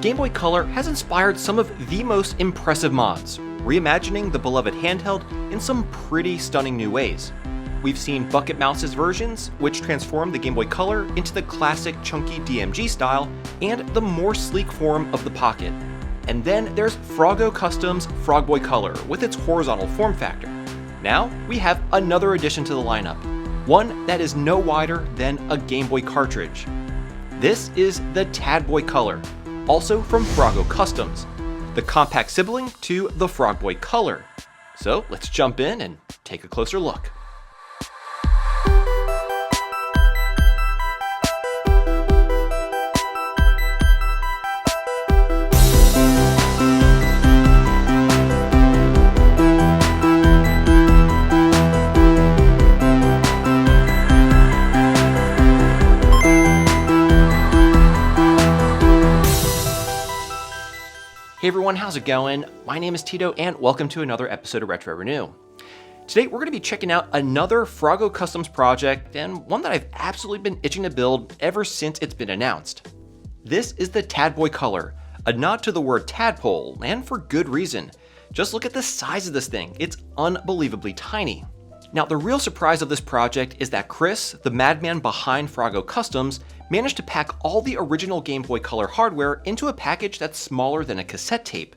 Game Boy Color has inspired some of the most impressive mods, reimagining the beloved handheld in some pretty stunning new ways. We've seen Bucket Mouse's versions, which transform the Game Boy Color into the classic chunky DMG style and the more sleek form of the Pocket. And then there's Froggo Customs' Frog Boy Color with its horizontal form factor. Now we have another addition to the lineup, one that is no wider than a Game Boy cartridge. This is the Tad Boy Color, also from Froggo Customs, the compact sibling to the Frog Boy Color. So let's jump in and take a closer look. Hey everyone, how's it going? My name is Tito and welcome to another episode of Retro Renew. Today we're going to be checking out another Froggo Customs project and one that I've absolutely been itching to build ever since it's been announced. This is the Tad Boy Color, a nod to the word tadpole, and for good reason. Just look at the size of this thing, it's unbelievably tiny. Now the real surprise of this project is that Chris, the madman behind Froggo Customs, managed to pack all the original Game Boy Color hardware into a package that's smaller than a cassette tape.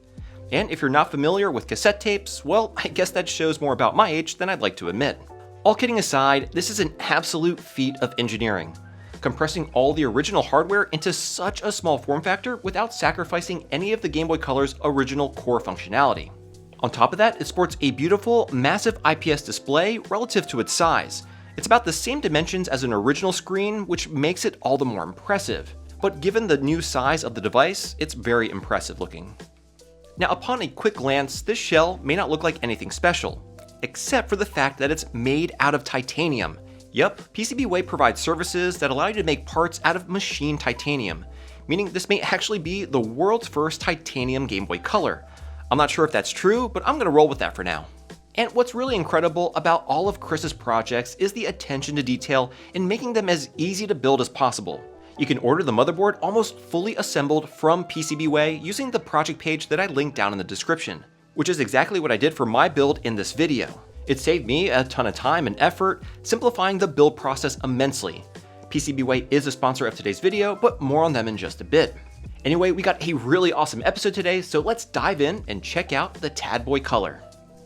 And if you're not familiar with cassette tapes, well, I guess that shows more about my age than I'd like to admit. All kidding aside, this is an absolute feat of engineering, compressing all the original hardware into such a small form factor without sacrificing any of the Game Boy Color's original core functionality. On top of that, it sports a beautiful, massive IPS display relative to its size. It's about the same dimensions as an original screen, which makes it all the more impressive. But given the new size of the device, it's very impressive looking. Now, upon a quick glance, this shell may not look like anything special, except for the fact that it's made out of titanium. Yup, PCBWay provides services that allow you to make parts out of machined titanium, meaning this may actually be the world's first titanium Game Boy Color. I'm not sure if that's true, but I'm gonna roll with that for now. And what's really incredible about all of Chris's projects is the attention to detail in making them as easy to build as possible. You can order the motherboard almost fully assembled from PCBWay using the project page that I linked down in the description, which is exactly what I did for my build in this video. It saved me a ton of time and effort, simplifying the build process immensely. PCBWay is a sponsor of today's video, but more on them in just a bit. Anyway, we got a really awesome episode today, so let's dive in and check out the Tad Boy Color.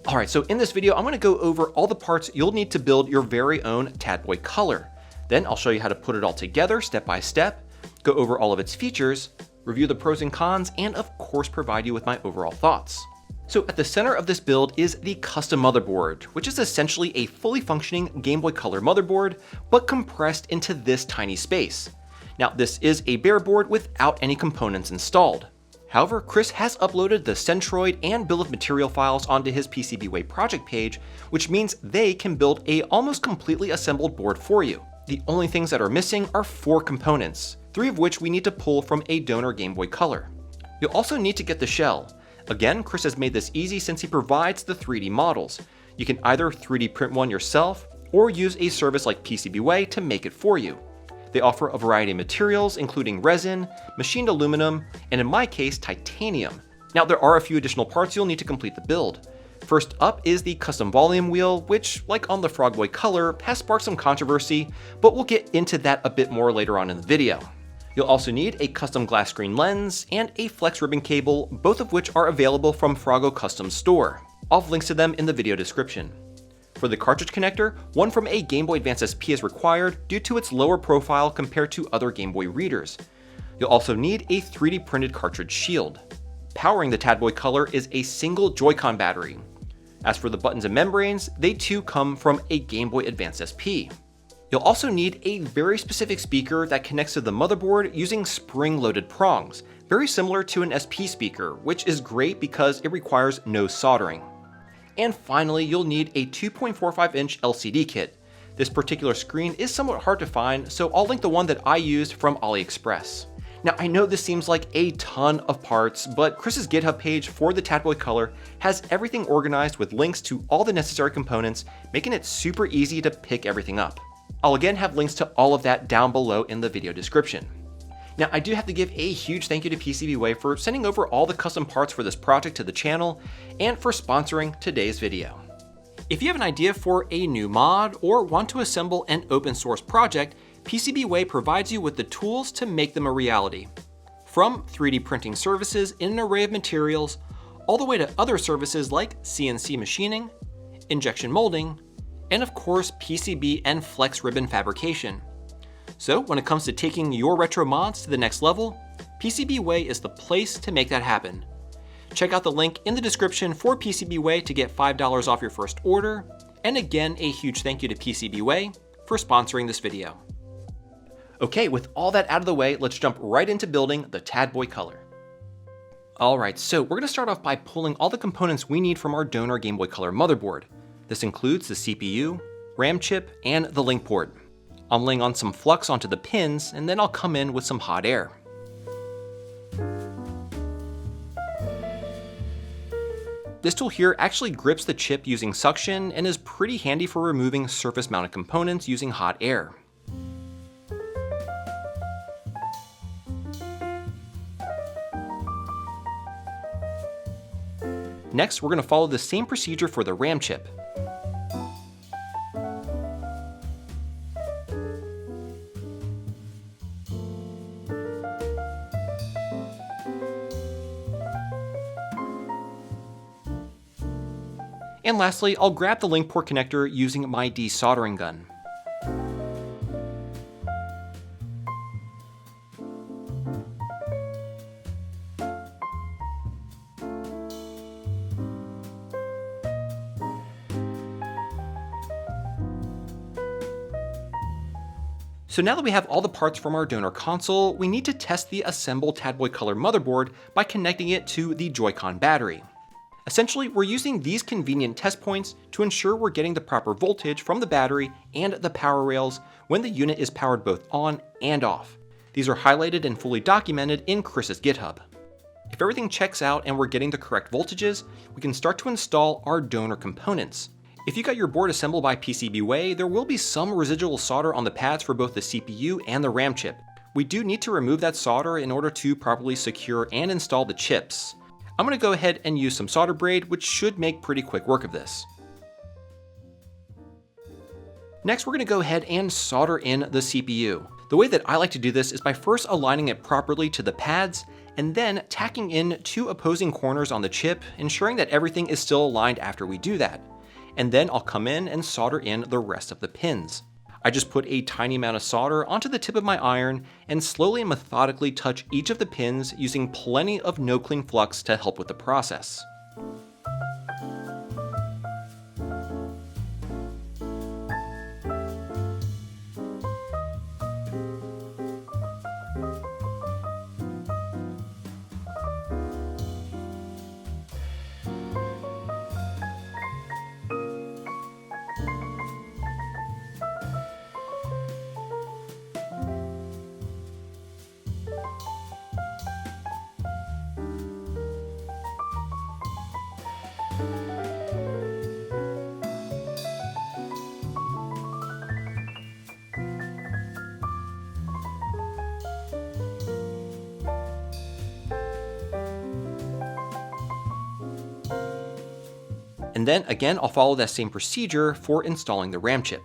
Alright, so in this video, I'm going to go over all the parts you'll need to build your very own Tad Boy Color. Then I'll show you how to put it all together step by step, go over all of its features, review the pros and cons, and of course provide you with my overall thoughts. So at the center of this build is the custom motherboard, which is essentially a fully functioning Game Boy Color motherboard, but compressed into this tiny space. Now this is a bare board without any components installed. However, Chris has uploaded the Centroid and bill of material files onto his PCBWay project page, which means they can build a almost completely assembled board for you. The only things that are missing are 4 components, 3 of which we need to pull from a donor Game Boy Color. You'll also need to get the shell. Again, Chris has made this easy since he provides the 3D models. You can either 3D print one yourself or use a service like PCBWay to make it for you. They offer a variety of materials, including resin, machined aluminum, and in my case, titanium. Now, there are a few additional parts you'll need to complete the build. First up is the custom volume wheel, which, like on the Frog Boy Color, has sparked some controversy, but we'll get into that a bit more later on in the video. You'll also need a custom glass screen lens and a flex ribbon cable, both of which are available from Froggo Customs store. I'll have links to them in the video description. For the cartridge connector, one from a Game Boy Advance SP is required due to its lower profile compared to other Game Boy readers. You'll also need a 3D printed cartridge shield. Powering the Tad Boy Color is a single Joy-Con battery. As for the buttons and membranes, they too come from a Game Boy Advance SP. You'll also need a very specific speaker that connects to the motherboard using spring-loaded prongs, very similar to an SP speaker, which is great because it requires no soldering. And finally, you'll need a 2.45-inch LCD kit. This particular screen is somewhat hard to find, so I'll link the one that I used from AliExpress. Now, I know this seems like a ton of parts, but Chris's GitHub page for the Tad Boy Color has everything organized with links to all the necessary components, making it super easy to pick everything up. I'll again have links to all of that down below in the video description. Now, I do have to give a huge thank you to PCBWay for sending over all the custom parts for this project to the channel and for sponsoring today's video. If you have an idea for a new mod or want to assemble an open source project, PCBWay provides you with the tools to make them a reality. From 3D printing services in an array of materials, all the way to other services like CNC machining, injection molding, and of course PCB and flex ribbon fabrication. So when it comes to taking your retro mods to the next level, PCBWay is the place to make that happen. Check out the link in the description for PCBWay to get $5 off your first order, and again a huge thank you to PCBWay for sponsoring this video. Okay, with all that out of the way, let's jump right into building the Tad Boy Color. Alright, so we're going to start off by pulling all the components we need from our donor Game Boy Color motherboard. This includes the CPU, RAM chip, and the link port. I'm laying on some flux onto the pins, and then I'll come in with some hot air. This tool here actually grips the chip using suction and is pretty handy for removing surface mounted components using hot air. Next, we're going to follow the same procedure for the RAM chip. And lastly, I'll grab the link port connector using my desoldering gun. So now that we have all the parts from our donor console, we need to test the assembled Tad Boy Color motherboard by connecting it to the Joy-Con battery. Essentially, we're using these convenient test points to ensure we're getting the proper voltage from the battery and the power rails when the unit is powered both on and off. These are highlighted and fully documented in Chris's GitHub. If everything checks out and we're getting the correct voltages, we can start to install our donor components. If you got your board assembled by PCBWay, there will be some residual solder on the pads for both the CPU and the RAM chip. We do need to remove that solder in order to properly secure and install the chips. I'm going to go ahead and use some solder braid, which should make pretty quick work of this. Next, we're going to go ahead and solder in the CPU. The way that I like to do this is by first aligning it properly to the pads, and then tacking in 2 opposing corners on the chip, ensuring that everything is still aligned after we do that. And then I'll come in and solder in the rest of the pins. I just put a tiny amount of solder onto the tip of my iron and slowly and methodically touch each of the pins using plenty of no-clean flux to help with the process. And then again, I'll follow that same procedure for installing the RAM chip.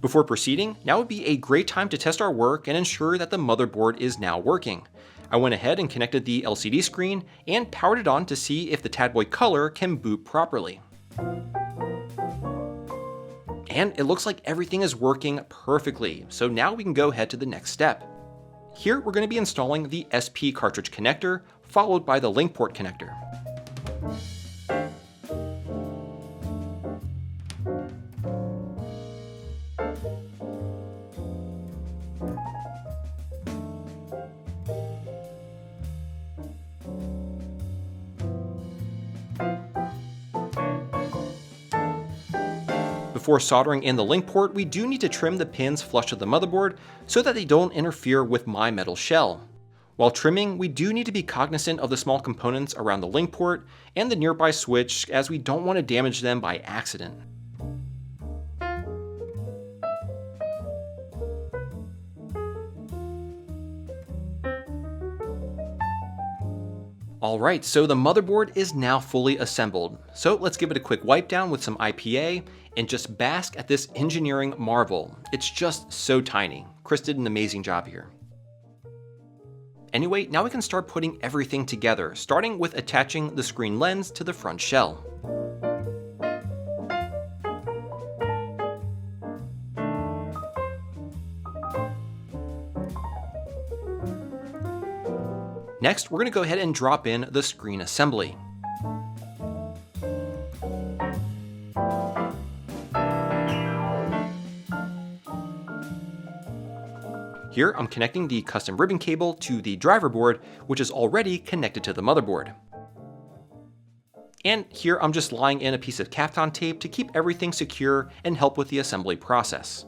Before proceeding, now would be a great time to test our work and ensure that the motherboard is now working. I went ahead and connected the LCD screen and powered it on to see if the Tad Boy Color can boot properly. And it looks like everything is working perfectly, so now we can go ahead to the next step. Here we're going to be installing the SP cartridge connector, followed by the link port connector. Before soldering in the link port, we do need to trim the pins flush to the motherboard so that they don't interfere with my metal shell. While trimming, we do need to be cognizant of the small components around the link port and the nearby switch, as we don't want to damage them by accident. Alright, so the motherboard is now fully assembled, so let's give it a quick wipe down with some IPA and just bask at this engineering marvel. It's just so tiny. Chris did an amazing job here. Anyway, now we can start putting everything together, starting with attaching the screen lens to the front shell. Next, we're going to go ahead and drop in the screen assembly. Here, I'm connecting the custom ribbon cable to the driver board, which is already connected to the motherboard. And here, I'm just lying in a piece of Kapton tape to keep everything secure and help with the assembly process.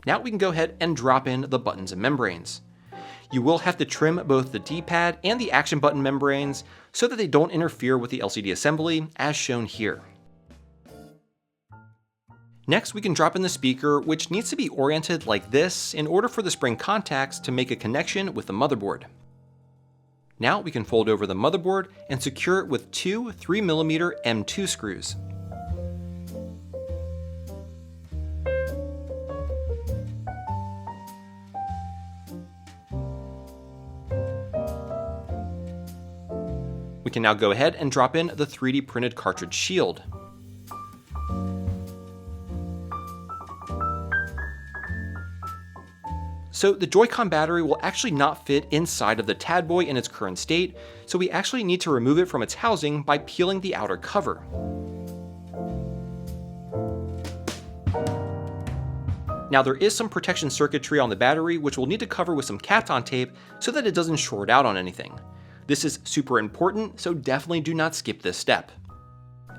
Now we can go ahead and drop in the buttons and membranes. You will have to trim both the D-pad and the action button membranes so that they don't interfere with the LCD assembly, as shown here. Next, we can drop in the speaker, which needs to be oriented like this in order for the spring contacts to make a connection with the motherboard. Now we can fold over the motherboard and secure it with two 3mm M2 screws. We can now go ahead and drop in the 3D printed cartridge shield. So the Joy-Con battery will actually not fit inside of the Tadboy in its current state, so we actually need to remove it from its housing by peeling the outer cover. Now there is some protection circuitry on the battery which we'll need to cover with some Kapton tape so that it doesn't short out on anything. This is super important, so definitely do not skip this step.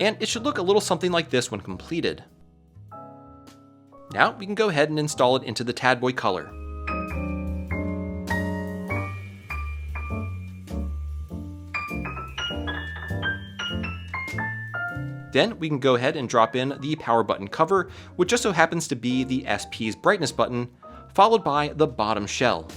And it should look a little something like this when completed. Now we can go ahead and install it into the Tadboy color. Then we can go ahead and drop in the power button cover, which just so happens to be the SP's brightness button, followed by the bottom shell.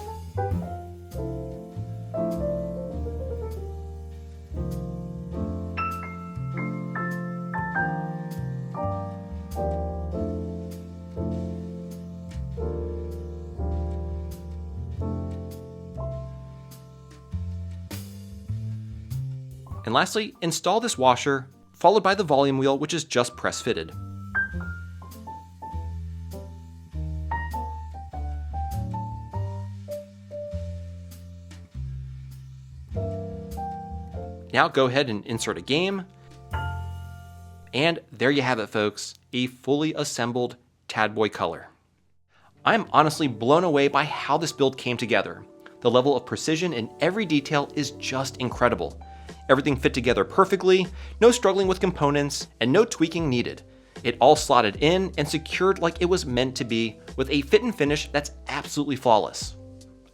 And lastly, install this washer, followed by the volume wheel, which is just press fitted. Now go ahead and insert a game. And there you have it, folks, a fully assembled Tadboy color. I'm honestly blown away by how this build came together. The level of precision in every detail is just incredible. Everything fit together perfectly, no struggling with components, and no tweaking needed. It all slotted in and secured like it was meant to be, with a fit and finish that's absolutely flawless.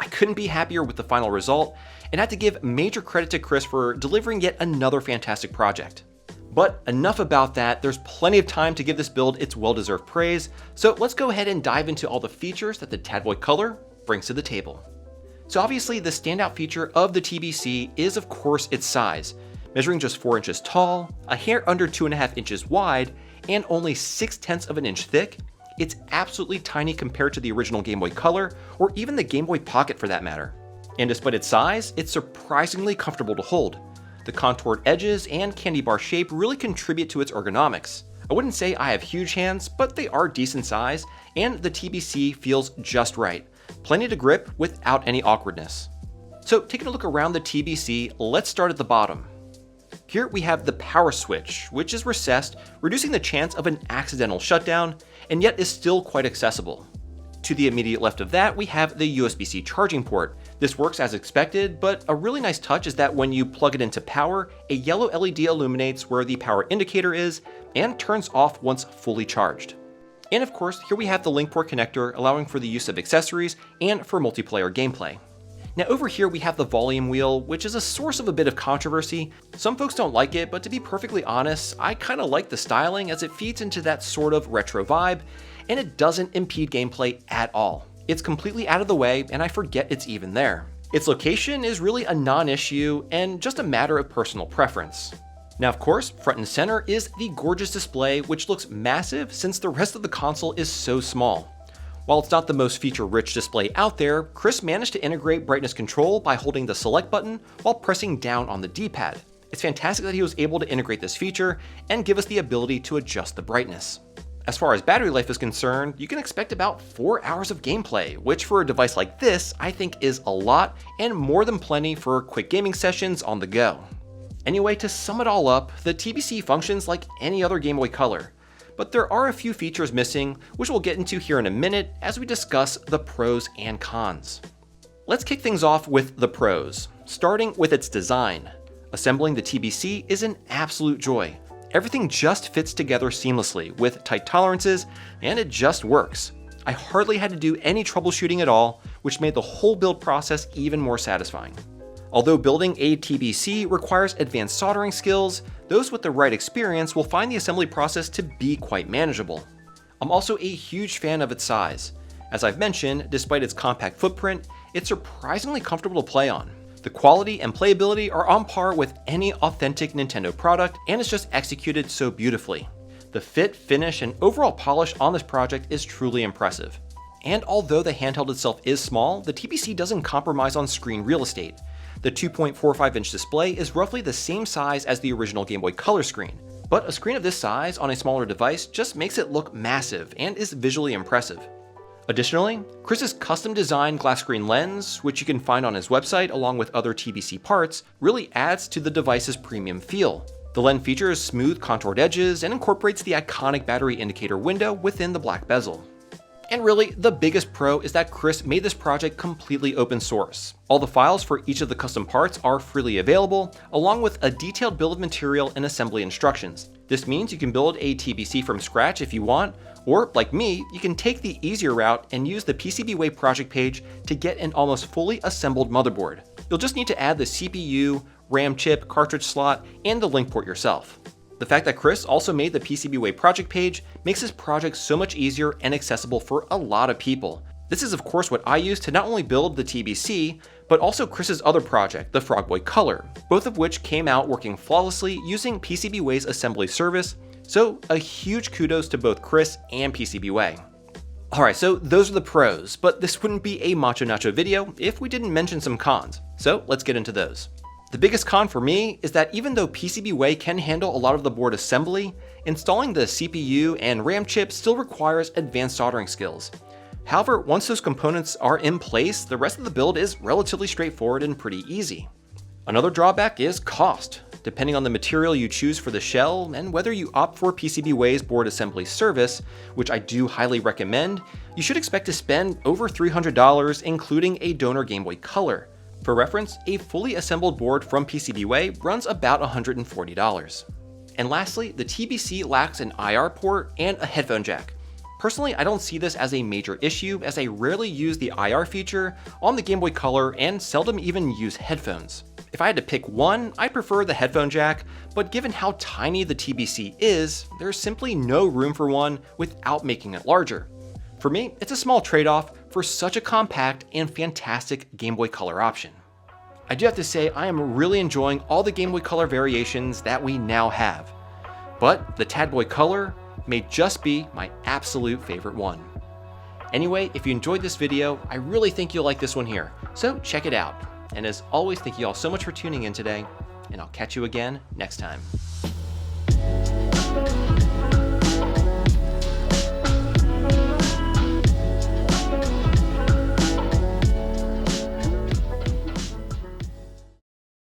I couldn't be happier with the final result, and had to give major credit to Chris for delivering yet another fantastic project. But enough about that, there's plenty of time to give this build its well-deserved praise, so let's go ahead and dive into all the features that the Tadboy color brings to the table. So obviously the standout feature of the TBC is of course its size. Measuring just 4 inches tall, a hair under 2.5 inches wide, and only 0.6 of an inch thick, it's absolutely tiny compared to the original Game Boy Color, or even the Game Boy Pocket for that matter. And despite its size, it's surprisingly comfortable to hold. The contoured edges and candy bar shape really contribute to its ergonomics. I wouldn't say I have huge hands, but they are decent size, and the TBC feels just right. Plenty to grip without any awkwardness. So taking a look around the TBC, let's start at the bottom. Here we have the power switch, which is recessed, reducing the chance of an accidental shutdown, and yet is still quite accessible. To the immediate left of that, we have the USB-C charging port. This works as expected, but a really nice touch is that when you plug it into power, a yellow LED illuminates where the power indicator is and turns off once fully charged. And of course, here we have the link port connector allowing for the use of accessories and for multiplayer gameplay. Now over here we have the volume wheel, which is a source of a bit of controversy. Some folks don't like it, but to be perfectly honest, I kind of like the styling as it feeds into that sort of retro vibe, and it doesn't impede gameplay at all. It's completely out of the way, and I forget it's even there. Its location is really a non-issue and just a matter of personal preference. Now of course, front and center is the gorgeous display, which looks massive since the rest of the console is so small. While it's not the most feature-rich display out there, Chris managed to integrate brightness control by holding the select button while pressing down on the D-pad. It's fantastic that he was able to integrate this feature and give us the ability to adjust the brightness. As far as battery life is concerned, you can expect about 4 hours of gameplay, which for a device like this, I think is a lot and more than plenty for quick gaming sessions on the go. Anyway, to sum it all up, the TBC functions like any other Game Boy Color, but there are a few features missing, which we'll get into here in a minute as we discuss the pros and cons. Let's kick things off with the pros, starting with its design. Assembling the TBC is an absolute joy. Everything just fits together seamlessly with tight tolerances, and it just works. I hardly had to do any troubleshooting at all, which made the whole build process even more satisfying. Although building a TBC requires advanced soldering skills, those with the right experience will find the assembly process to be quite manageable. I'm also a huge fan of its size. As I've mentioned, despite its compact footprint, it's surprisingly comfortable to play on. The quality and playability are on par with any authentic Nintendo product, and it's just executed so beautifully. The fit, finish, and overall polish on this project is truly impressive. And although the handheld itself is small, the TBC doesn't compromise on screen real estate. The 2.45-inch display is roughly the same size as the original Game Boy Color screen, but a screen of this size on a smaller device just makes it look massive and is visually impressive. Additionally, Chris's custom-designed glass screen lens, which you can find on his website along with other TBC parts, really adds to the device's premium feel. The lens features smooth contoured edges and incorporates the iconic battery indicator window within the black bezel. And really, the biggest pro is that Chris made this project completely open source. All the files for each of the custom parts are freely available, along with a detailed bill of material and assembly instructions. This means you can build a TBC from scratch if you want, or like me, you can take the easier route and use the PCBWay project page to get an almost fully assembled motherboard. You'll just need to add the CPU, RAM chip, cartridge slot, and the link port yourself. The fact that Chris also made the PCBWay project page makes this project so much easier and accessible for a lot of people. This is of course what I use to not only build the TBC, but also Chris's other project, the Froggo Color, both of which came out working flawlessly using PCBWay's assembly service, so a huge kudos to both Chris and PCBWay. Alright, so those are the pros, but this wouldn't be a Macho Nacho video if we didn't mention some cons, so let's get into those. The biggest con for me is that even though PCBWay can handle a lot of the board assembly, installing the CPU and RAM chip still requires advanced soldering skills. However, once those components are in place, the rest of the build is relatively straightforward and pretty easy. Another drawback is cost. Depending on the material you choose for the shell and whether you opt for PCBWay's board assembly service, which I do highly recommend, you should expect to spend over $300 including a donor Game Boy Color. For reference, a fully assembled board from PCBWay runs about $140. And lastly, the TBC lacks an IR port and a headphone jack. Personally, I don't see this as a major issue as I rarely use the IR feature on the Game Boy Color and seldom even use headphones. If I had to pick one, I prefer the headphone jack, but given how tiny the TBC is, there's simply no room for one without making it larger. For me, it's a small trade-off for such a compact and fantastic Game Boy Color option. I do have to say I am really enjoying all the Game Boy Color variations that we now have, but the Tad Boy Color may just be my absolute favorite one. Anyway, if you enjoyed this video, I really think you'll like this one here, so check it out. And as always, thank you all so much for tuning in today, and I'll catch you again next time.